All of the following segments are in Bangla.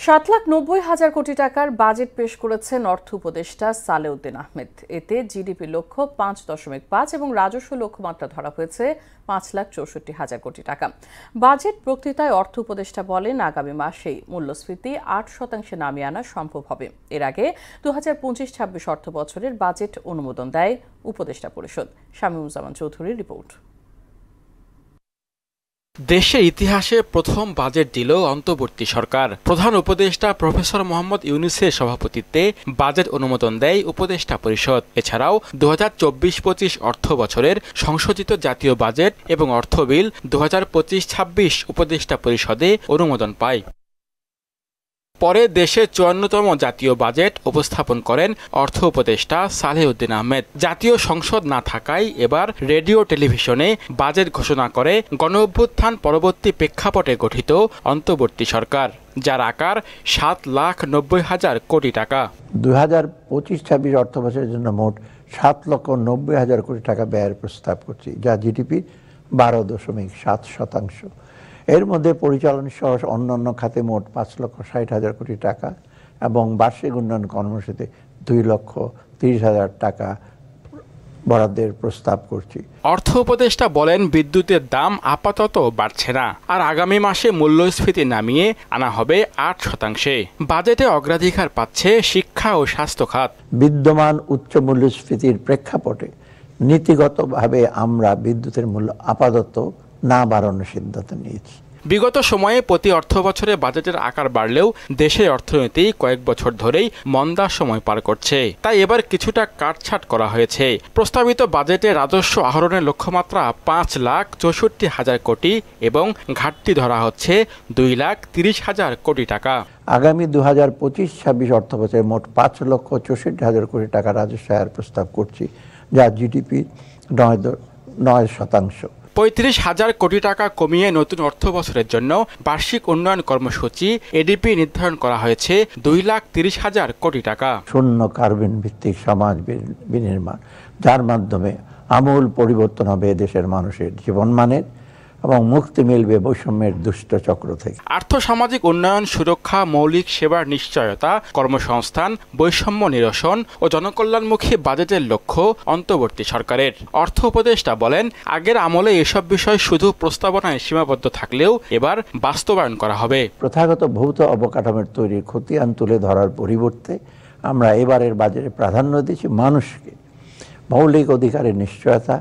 7,90,000 কোটি টাকার বাজেট পেশ করেছেন অর্থ উপদেষ্টা সালেউদ্দিন আহমেদ। এতে জিডিপি লক্ষ্য 5.5 এবং রাজস্ব লক্ষ্যমাত্রা ধরা হয়েছে 5,64,000 কোটি টাকা। বাজেট বক্তৃতায় অর্থ উপদেষ্টা বলেন, আগামী মাসেই মূল্যস্ফীতি 8% নামিয়ে আনা সম্ভব হবে। এর আগে 2025-26 অর্থ বছরের বাজেট অনুমোদন দেয় উপদেষ্টা পরিষদ। শামীমুজ্জামান চৌধুরীর রিপোর্ট। দেশের ইতিহাসে প্রথম বাজেট দিল অন্তর্বর্তী সরকার। প্রধান উপদেষ্টা প্রফেসর মোহাম্মদ ইউনূসের সভাপতিত্বে বাজেট অনুমোদন দেয় উপদেষ্টা পরিষদ। এছাড়াও 2024-25 অর্থ বছরের সংশোধিত জাতীয় বাজেট এবং অর্থ বিল 2025-26 উপদেষ্টা পরিষদে অনুমোদন পায়। পরে দেশের 54তম জাতীয় বাজেট উপস্থাপন করেন অর্থ উপদেষ্টা সালেউদ্দিন আহমেদ। জাতীয় সংসদ না থাকায় এবার রেডিও টেলিভিশনে বাজেট ঘোষণা করে গণঅভ্যুত্থান পরবর্তী প্রেক্ষাপটে গঠিত অন্তর্বর্তী সরকার, যার আকার 7,90,000 কোটি টাকা। 2025-26 অর্থ বছরের জন্য মোট 7,90,000 কোটি টাকা ব্যয়ের প্রস্তাব করছি, যা জিডিপি 12.7%। এর মধ্যে পরিচালন সহ অন্যান্য খাতে মোট 5,60,000 কোটি টাকা এবং বার্ষিক উন্নয়ন কর্মসূচিতে 2,30,000 টাকা বরাদ্দের প্রস্তাব করছি। অর্থ উপদেষ্টা বলেন, বিদ্যুতের দাম আপাতত বাড়ছে না, আর আগামী মাসে মূল্যস্ফীতি নামিয়ে আনা হবে 8%। বাজেটে অগ্রাধিকার পাচ্ছে শিক্ষা ও স্বাস্থ্য খাত। বিদ্যমান উচ্চ মূল্যস্ফীতির প্রেক্ষাপটে নীতিগতভাবে আমরা বিদ্যুতের মূল্য আপাতত না বাড়ানোর সিদ্ধান্ত নিয়েছি। বিগত সময়ে প্রতি অর্থ বছরে বাজেটের আকার বাড়লেও দেশের অর্থনীতি কয়েক বছর ধরেই মন্দার সময় পার করছে, তাই এবার কিছুটা কাটছাট করা হয়েছে। প্রস্তাবিত বাজেটে রাজস্ব আহরণের লক্ষ্যমাত্রা 5,64,000 কোটি এবং ঘাটতি ধরা হচ্ছে 2,30,000 কোটি টাকা। আগামী 2025-26 অর্থ বছরে মোট 5,64,000 কোটি টাকা রাজস্ব আয়ের প্রস্তাব করছি, যা জিডিপি 9%। 35,000 কোটি টাকা কমিয়ে নতুন অর্থ বছরের জন্য বার্ষিক উন্নয়ন কর্মসূচি এডিপি নির্ধারণ করা হয়েছে 2,30,000 কোটি টাকা। শূন্য কার্বন ভিত্তিক সমাজ বিনির্মাণ, যার মাধ্যমে আমূল পরিবর্তন হবে দেশের মানুষের জীবনমানের এবং মুক্তি মিলবে বৈষম্যের দুষ্ট চক্র থেকে। আর্থসামাজিক উন্নয়ন, সুরক্ষা, মৌলিক সেবার নিশ্চয়তা, কর্মসংস্থান, বৈষম্য নিরসন ও জনকল্যাণমুখী বাজেটের লক্ষ্য অন্তর্বর্তী সরকারের। অর্থ উপদেষ্টা বলেন, আগের আমলে এসব বিষয় শুধু প্রস্তাবনায় সীমাবদ্ধ থাকলেও এবার বাস্তবায়ন করা হবে। প্রথাগত ভৌত অবকাঠামোর তৈরির খতিয়ান তুলে ধরার পরিবর্তে আমরা এবারের বাজেটে প্রাধান্য দিচ্ছি মানুষকে মৌলিক অধিকারের নিশ্চয়তা,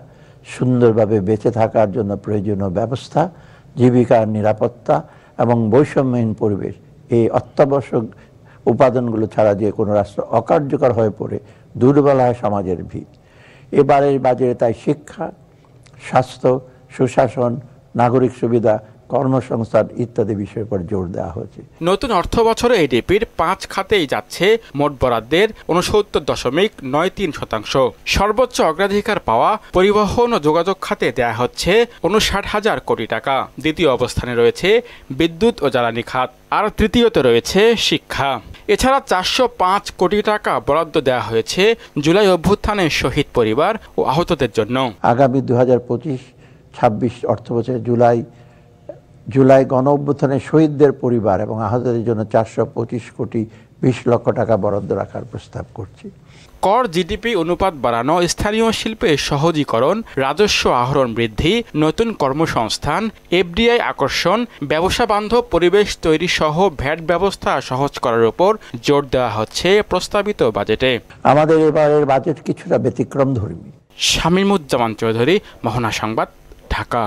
সুন্দরভাবে বেঁচে থাকার জন্য প্রয়োজনীয় ব্যবস্থা, জীবিকার নিরাপত্তা এবং বৈষম্যহীন পরিবেশ। এই অত্যাবশ্যক উপাদানগুলো ছাড়া যে কোনো রাষ্ট্র অকার্যকর হয়ে পড়ে দুর্বল হয় সমাজের ভিত। এবারের বাজেটে তাই শিক্ষা, স্বাস্থ্য, সুশাসন, নাগরিক সুবিধা, কর্মসংস্থান ইত্যাদি বিষয়ের উপর জোর দেওয়া হয়েছে। নতুন অর্থ বছরে এডিপির 5 খাতেই যাচ্ছে মোট বরাদ্দের 69.93%। সর্বোচ্চ অগ্রাধিকার পাওয়া পরিবহন ও যোগাযোগ খাতে দেয়া হচ্ছে 59,000 কোটি টাকা। দ্বিতীয় অবস্থানে রয়েছে বিদ্যুৎ ও জ্বালানি খাত, আর তৃতীয়তে রয়েছে শিক্ষা। এছাড়া 405 কোটি টাকা বরাদ্দ দেওয়া হয়েছে জুলাই অভ্যুত্থানের শহীদ পরিবার ও আহতদের জন্য। আগামী 2025-26 অর্থ বছরে জুলাই গণ অভ্যুত্থানের শহীদদের পরিবার এবং আহতদের জন্য 425 কোটি 20 লক্ষ টাকা বরাদ্দ রাখার প্রস্তাব করছি। কর জিডিপি অনুপাত বাড়ানো, স্থানীয় শিল্পের সহজীকরণ, রাজস্ব আহরণ বৃদ্ধি, নতুন কর্মসংস্থান, এফডিআই আকর্ষণ, ব্যবসা বান্ধব পরিবেশ তৈরি সহ ভ্যাট ব্যবস্থা সহজ করার উপর জোর দেওয়া হচ্ছে প্রস্তাবিত বাজেটে। আমাদের এবারের বাজেট কিছুটা ব্যতিক্রমধর্মী। শামীমুজ্জামান চৌধুরী, মোহনা সংবাদ, ঢাকা।